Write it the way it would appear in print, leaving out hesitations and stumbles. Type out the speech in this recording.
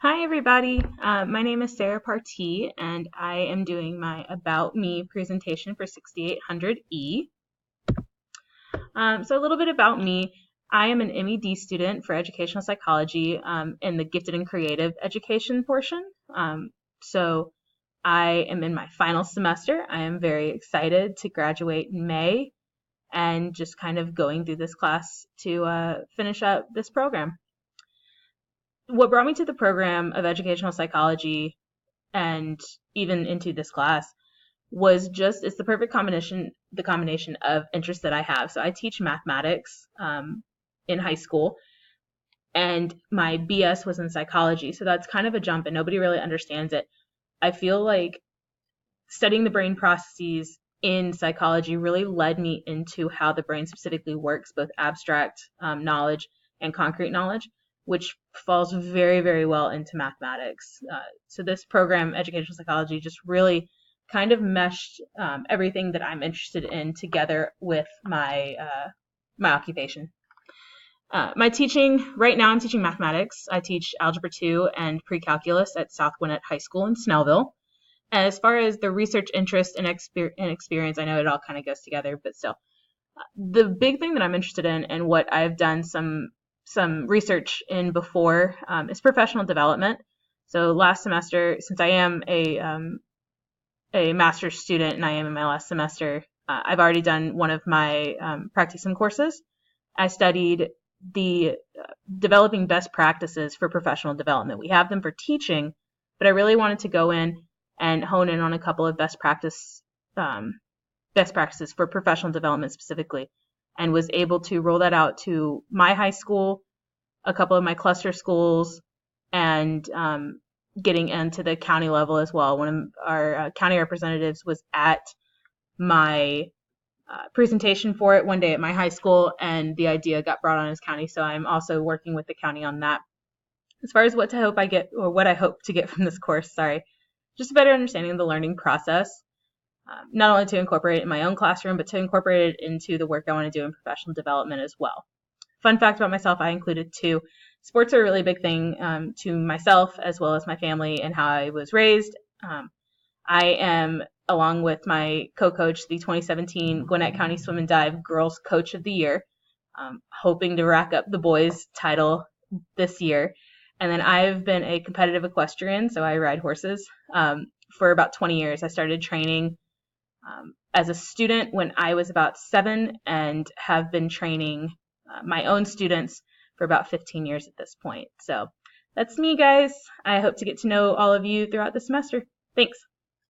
Hi, everybody. My name is Sarah Partee, and I am doing my About Me presentation for 6800E. So a little bit about me. I am an MED student for educational psychology in the gifted and creative education portion. So I am in my final semester. I am very excited to graduate in May and just kind of going through this class to finish up this program. What brought me to the program of educational psychology and even into this class was just it's the perfect combination of interests that I have. So I teach mathematics in high school, and my BS was in psychology. So that's kind of a jump, and nobody really understands it. I feel like studying the brain processes in psychology really led me into how the brain specifically works, both abstract knowledge and concrete knowledge, which falls very, very well into mathematics. So this program, educational psychology, just really kind of meshed everything that I'm interested in together with my occupation. My teaching right now, I'm teaching mathematics. I teach Algebra 2 and pre-calculus at South Gwinnett High School in Snellville. As far as the research interest and experience, I know it all kind of goes together, but still, the big thing that I'm interested in and what I've done some research in before is professional development. So last semester, since I am a master's student and I am in my last semester, I've already done one of my practicum courses. I studied the developing best practices for professional development. We have them for teaching, but I really wanted to go in and hone in on a couple of best practices for professional development specifically, and was able to roll that out to my high school, a couple of my cluster schools, and getting into the county level as well. One of our county representatives was at my presentation for it one day at my high school, and the idea got brought on as county, so I'm also working with the county on that. As far as what I hope to get from this course, just a better understanding of the learning process, not only to incorporate it in my own classroom, but to incorporate it into the work I want to do in professional development as well. Fun fact about myself, I included two. Sports are a really big thing to myself as well as my family and how I was raised. I am, along with my co-coach, the 2017 Gwinnett County Swim and Dive Girls Coach of the Year, hoping to rack up the boys title this year. And then I've been a competitive equestrian, so I ride horses for about 20 years. I started training as a student when I was about 7 and have been training my own students for about 15 years at this point. So that's me, guys. I hope to get to know all of you throughout the semester. Thanks.